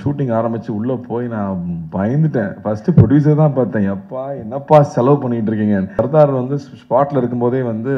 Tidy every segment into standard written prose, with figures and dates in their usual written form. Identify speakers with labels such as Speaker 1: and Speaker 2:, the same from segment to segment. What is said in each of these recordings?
Speaker 1: Shooting ஆரம்பித்து உள்ளே போய் நான் பயந்துட்டேன். ஃபஸ்ட்டு ப்ரொடியூசர் தான் பார்த்தேன். எப்பா என்னப்பா செலவு பண்ணிகிட்டு இருக்கீங்க. சர்தார் வந்து ஸ்பாட்டில் இருக்கும்போதே வந்து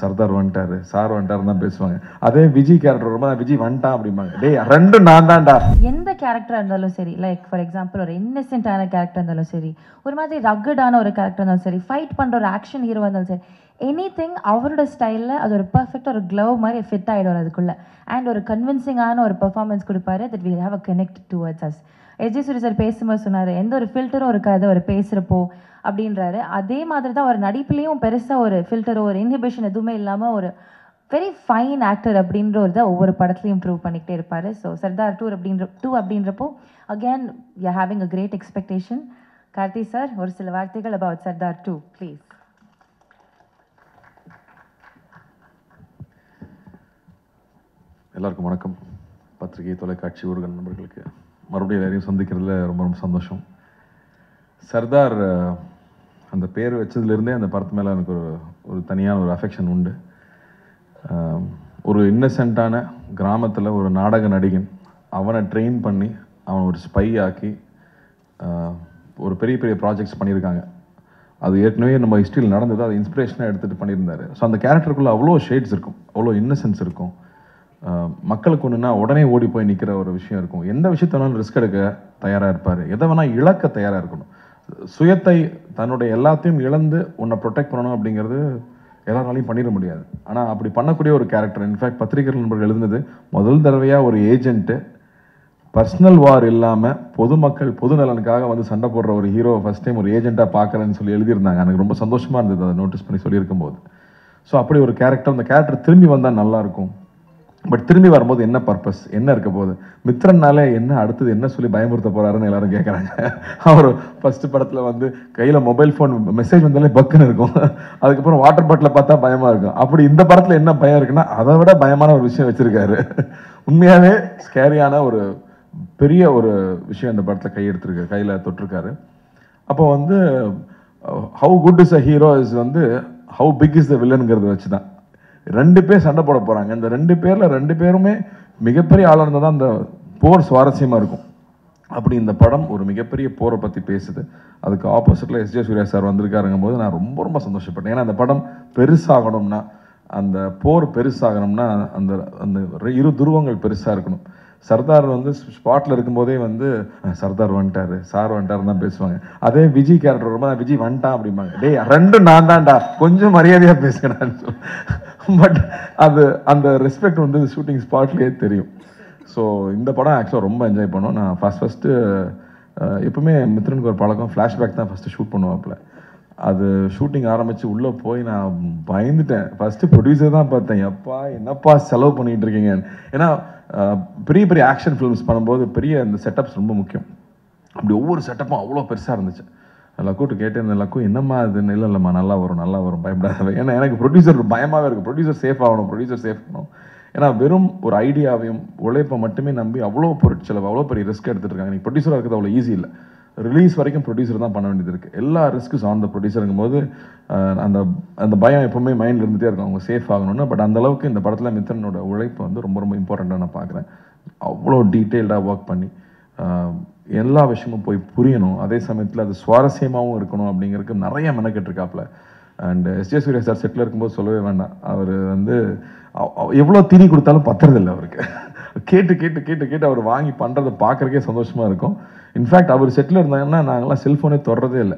Speaker 1: சர்தார் வந்துட்டார், சார் வந்துட்டாருன்னு தான் பேசுவாங்க. அதே விஜய் கேரக்டர் ரொம்ப விஜய் வந்துட்டான் அப்படிம்பாங்க. டேய் ரெண்டும் நான் தான்டா.
Speaker 2: எந்த கேரக்டராக இருந்தாலும் சரி, லைக் ஃபார் எக்ஸாம்பிள் ஒரு இன்னசென்ட்டான கேரக்டர் இருந்தாலும் சரி, ஒரு மாதிரி ரக்கடான ஒரு கேரக்டர் இருந்தாலும் சரி, ஃபைட் பண்ணுற ஒரு ஆக்ஷன் ஹீரோ இருந்தாலும் சரி, எனிதிங் அவரோட ஸ்டைலில் அது ஒரு பர்ஃபெக்டாக ஒரு க்ளவ் மாதிரி ஃபிட் ஆகிடும் அதுக்குள்ளே. அண்ட் ஒரு கன்வின்சிங்கான ஒரு பெர்ஃபார்மன்ஸ் கொடுப்பாரு. That will have a connect towards us. SJ Suryah sir பேசும்போது சொன்னார், எந்த ஒரு ஃபில்டரும் இருக்காது அவர் பேசுகிறப்போ அப்படின்றாரு. அதே மாதிரி தான் ஒரு நடிப்புலேயும் பெருசாக ஒரு ஃபில்டரோ ஒரு இன்ஹிபிஷன் எதுவுமே இல்லாமல் ஒரு வெரி ஃபைன் ஆக்டர் அப்படின்ற ஒரு இதை ஒவ்வொரு படத்துலையும் ப்ரூவ் பண்ணிக்கிட்டே இருப்பார். ஸோ சர்தார் டூ அப்படின்றப்போ again you having a great expectation. Karthi sir, ஒரு சில வார்த்தைகள் அபவுட் சர்தார் 2 ப்ளீஸ்.
Speaker 1: எல்லாருக்கும் வணக்கம். பத்திரிகை, தொலைக்காட்சி, ஊடக நண்பர்களுக்கு மறுபடியும் எல்லாரையும் சந்திக்கிறதுல ரொம்ப ரொம்ப சந்தோஷம். சர்தார் அந்த பேர் வச்சதுலேருந்தே அந்த படத்து மேலே எனக்கு ஒரு தனியான ஒரு அஃபெக்ஷன் உண்டு. ஒரு இன்னசென்ட்டான கிராமத்தில் ஒரு நாடக நடிகன், அவனை ட்ரெயின் பண்ணி அவனை ஒரு ஸ்பை ஆக்கி ஒரு பெரிய பெரிய ப்ராஜெக்ட்ஸ் பண்ணியிருக்காங்க. அது ஏற்கனவே நம்ம ஹிஸ்ட்ரியில் நடந்தது, அதை இன்ஸ்பிரேஷனாக எடுத்துகிட்டு பண்ணியிருந்தாரு. ஸோ அந்த கேரக்டருக்குள்ளே அவ்வளோ ஷேட்ஸ் இருக்கும், அவ்வளோ இன்னசென்ஸ் இருக்கும். மக்களுக்கு ஒன்றுனா உடனே ஓடி போய் நிற்கிற ஒரு விஷயம் இருக்கும். எந்த விஷயத்த வேணாலும் ரிஸ்க் எடுக்க தயாராக இருப்பார். எதை வேணால் இழக்க தயாராக இருக்கணும். சுயத்தை, தன்னுடைய எல்லாத்தையும் இழந்து உன்னை ப்ரொடெக்ட் பண்ணணும் அப்படிங்கிறது எல்லாராலையும் பண்ணிட முடியாது. ஆனால் அப்படி பண்ணக்கூடிய ஒரு கேரக்டர். இன்ஃபேக்ட் பத்திரிகை நண்பர்கள் எழுதுனது, முதல் தடவையாக ஒரு ஏஜென்ட்டு பர்சனல் வார் இல்லாமல் பொதுமக்கள் பொது நலனுக்காக வந்து சண்டை போடுற ஒரு ஹீரோ ஃபஸ்ட் டைம் ஒரு ஏஜென்ட்டாக பார்க்குறேன்னு சொல்லி எழுதியிருந்தாங்க. எனக்கு ரொம்ப சந்தோஷமாக இருந்தது அதை நோட்டீஸ் பண்ணி சொல்லியிருக்கும் போது. ஸோ அப்படி ஒரு கேரக்டர், அந்த கேரக்டர் திரும்பி வந்தால் நல்லாயிருக்கும். பட் திரும்பி வரும்போது என்ன பர்பஸ், என்ன இருக்க போகுது, மித்ரன்னாலே என்ன அடுத்தது என்ன சொல்லி பயமுறுத்த போகிறாருன்னு எல்லாரும் கேட்குறாங்க. அவர் ஃபஸ்ட்டு படத்தில் வந்து கையில் மொபைல் ஃபோன் மெசேஜ் வந்தாலே பக்குன்னு இருக்கும். அதுக்கப்புறம் வாட்டர் பாட்டிலை பார்த்தா பயமாக இருக்கும். அப்படி இந்த படத்தில் என்ன பயம் இருக்குன்னா அதை விட பயமான ஒரு விஷயம் வச்சுருக்காரு. உண்மையாகவே ஸ்கேரியான ஒரு பெரிய ஒரு விஷயம் இந்த படத்தில் கையில் தொட்டிருக்காரு. அப்போ வந்து how good is a hero is வந்து ஹவு பிக் இஸ் த வில்லனுங்கிறத வச்சு தான் 2 பேர் சண்டை போட போகிறாங்க. இந்த 2 பேரில் 2 பேருமே மிகப்பெரிய ஆளாக இருந்தால் தான் அந்த போர் சுவாரஸ்யமாக இருக்கும். அப்படி இந்த படம் ஒரு மிகப்பெரிய போரை பற்றி பேசுது. அதுக்கு ஆப்போசிட்டில் எஸ்ஜே சூர்யா சார் வந்திருக்காருங்கும் போது நான் ரொம்ப ரொம்ப சந்தோஷப்பட்டேன். ஏன்னா அந்த படம் பெருசாகணும்னா, அந்த போர் பெருசாகணும்னா அந்த அந்த இரு துருவங்கள் பெருசாக இருக்கணும். சர்தார் வந்து ஸ்பாட்டில் இருக்கும்போதே வந்து சர்தார் வந்துட்டார், சார் வந்துட்டாருன்னு தான் பேசுவாங்க. அதே விஜய் கேரக்டர் ரொம்ப விஜய் வந்துட்டான் அப்படிம்பாங்க. டேய் ரெண்டும் நான் தான்டா, கொஞ்சம் மரியாதையாக பேசுகிறான்னு சொல்லி. பட் அது அந்த ரெஸ்பெக்ட் வந்து ஷூட்டிங் ஸ்பாட்லேயே தெரியும். ஸோ இந்த படம் ஆக்சுவலாக ரொம்ப என்ஜாய் பண்ணோம். நான் ஃபஸ்ட்டு எப்பவுமே மித்ரனுக்கு ஒரு பழக்கம், ஃப்ளாஷ்பேக் தான் ஃபஸ்ட்டு ஷூட் பண்ணுவாப்பில். அது ஷூட்டிங் ஆரம்பித்து உள்ளே போய் நான் பயந்துட்டேன். ஃபஸ்ட்டு ப்ரொடியூசர் தான் பார்த்தேன். எப்பா என்னப்பா செலவு பண்ணிகிட்டு இருக்கீங்க. ஏன்னா பெரிய பெரிய ஆக்ஷன் ஃபிலிம்ஸ் பண்ணும்போது பெரிய இந்த செட்டப்ஸ் ரொம்ப முக்கியம். அப்படி ஒவ்வொரு செட்டப்பும் அவ்வளோ பெருசாக இருந்துச்சு. லக்கூட்டு கேட்டேன், லக்கு என்னம்மா அதுன்னு. இல்லைம்மா நல்லா வரும் பயப்படாத. ஏன்னா எனக்கு ப்ரொடியூசர் பயமாகவே இருக்குது. ப்ரொடியூசர் சேஃப் ஆகணும். ஏன்னா வெறும் ஒரு ஐடியாவையும் உழைப்பை மட்டுமே நம்பி அவ்வளோ பொருட்செலவு, அவ்வளோ பெரிய ரிஸ்க் எடுத்துகிட்டு இருக்காங்க. நீ ப்ரொடியூசராக இருக்கிறது அவ்வளோ ஈஸி இல்லை. ரிலீஸ் வரைக்கும் ப்ரொடியூசர் தான் பண்ண வேண்டியது இருக்குது. எல்லா ரிஸ்க்கும் ஆன் த ப்ரொடியூசருங்கும் போது அந்த அந்த பயம் எப்போவுமே மைண்டில் இருந்துகிட்டே இருக்கும், அவங்க சேஃப் ஆகணும்னு. பட் அந்தளவுக்கு இந்த படத்தில் மித்ரனோட உழைப்பு வந்து ரொம்ப ரொம்ப இம்பார்ட்டண்ட்டாக நான் பார்க்குறேன். அவ்வளோ டீட்டெயில்டாக ஒர்க் பண்ணி எல்லா விஷயமும் போய் புரியணும், அதே சமயத்தில் அது சுவாரஸ்யமாகவும் இருக்கணும் அப்படிங்கிறதுக்கு நிறைய மெனக்கெட்டுருக்காப்புல. அண்ட் எஸ்ஜே சூர்யா சார் செட்டில் இருக்கும்போது சொல்லவே வேண்டாம். அவர் வந்து எவ்வளோ தீனி கொடுத்தாலும் பத்துறதில்லை அவருக்கு. கேட்டு கேட்டு கேட்டு கேட்டு அவர் வாங்கி பண்ணுறதை பார்க்குறக்கே சந்தோஷமாக இருக்கும். இன்ஃபேக்ட் அவர் செட்டில் இருந்தாங்கன்னா நாங்கள்லாம் செல்ஃபோனே தொடரதே இல்லை.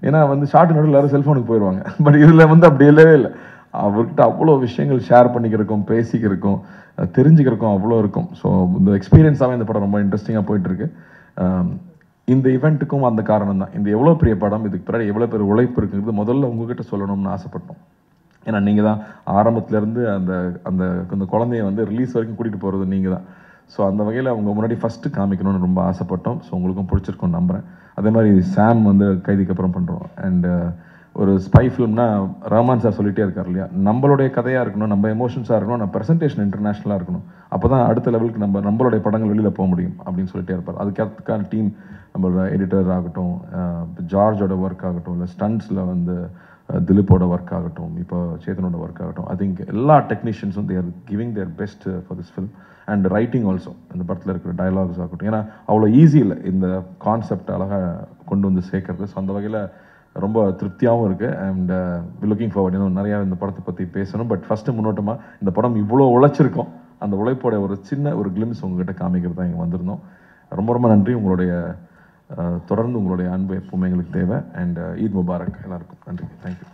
Speaker 1: ஏன்னா வந்து ஷார்ட் நோட்டில் எல்லாரும் செல்ஃபோனுக்கு போயிடுவாங்க. பட் இதில் வந்து அப்படி இல்லவே இல்லை. அவர்கிட்ட அவ்வளோ விஷயங்கள் ஷேர் பண்ணிக்கிறக்கும், பேசிக்கிறக்கும், தெரிஞ்சுக்கிறக்கும் அவ்வளோ இருக்கும். ஸோ இந்த எக்ஸ்பீரியன்ஸாகவே இந்த படம் ரொம்ப இன்ட்ரெஸ்டிங்காக போயிட்டுருக்கு. இந்த ஈவெண்ட்டுக்கும் அந்த காரணம் தான். இந்த எவ்வளோ பெரிய படம், இதுக்கு பின்னாடி எவ்வளோ பெரிய உழைப்பு இருக்குங்கிறது முதல்ல உங்ககிட்ட சொல்லணும்னு ஆசைப்பட்டோம். ஏன்னா நீங்கள் தான் ஆரம்பத்துலேருந்து அந்த அந்த அந்த குழந்தைய வந்து ரிலீஸ் வரைக்கும் கூட்டிகிட்டு போகிறது நீங்கள் தான். ஸோ அந்த வகையில் அவங்க முன்னாடி ஃபஸ்ட்டு காமிக்கணும்னு ரொம்ப ஆசைப்பட்டோம். ஸோ உங்களுக்கும் பிடிச்சிருக்கும்னு நம்புகிறேன். அதே மாதிரி சாம் வந்து கைதிக்கு அப்புறம் பண்ணுறோம். அண்டு ஒரு ஸ்பை ஃபிலிம்னா ரஹ்மான் சார் சொல்லிகிட்டே இருக்கார் இல்லையா, நம்மளுடைய கதையாக இருக்கணும், நம்ம எமோஷன்ஸாக இருக்கணும், நம்ம ப்ரெசன்டேஷன் இன்டர்நேஷ்னலாக இருக்கணும். அப்போ தான் அடுத்த லெவலுக்கு நம்மளுடைய படங்கள் வெளியில் போக முடியும் அப்படின்னு சொல்லிட்டே இருப்பார். அதுக்கான டீம், நம்மளோட எடிட்டர் ஆகட்டும், ஜார்ஜோட ஒர்க் ஆகட்டும், இல்லை ஸ்டண்ட்ஸில் வந்து திலீப்போட ஒர்க் ஆகட்டும், இப்போ சேதனோட ஒர்க் ஆகட்டும், ஐ திங்க் எல்லா டெக்னீஷியன்ஸும் they're giving their best for this film. And writing also, இந்த படத்தில் இருக்கிற டயலாக்ஸ் ஆகட்டும், ஏன்னா அவ்வளோ ஈஸி இல்லை இந்த கான்செப்ட் அழகாக கொண்டு வந்து சேர்க்கறது. ஸோ அந்த வகையில் ரொம்ப திருப்தியாகவும் இருக்குது. அண்ட் லுக்கிங் ஃபார்வர்ட், இன்னும் நிறையா இந்த படத்தை பற்றி பேசணும். பட் ஃபஸ்ட்டு முன்னோட்டமாக இந்த படம் இவ்வளோ உழைச்சிருக்கோம், அந்த உழைப்போட ஒரு சின்ன ஒரு கிளிம்ஸ் உங்ககிட்ட காமிக்கிறது தான் இங்கே வந்திருந்தோம். ரொம்ப ரொம்ப நன்றி. உங்களுடைய தொடர்ந்து உங்களுடைய அன்பு எப்பவுமே எங்களுக்கு தேவை. அண்ட் ஈத் முபாரக் எல்லாருக்கும். நன்றி. தேங்க்யூ.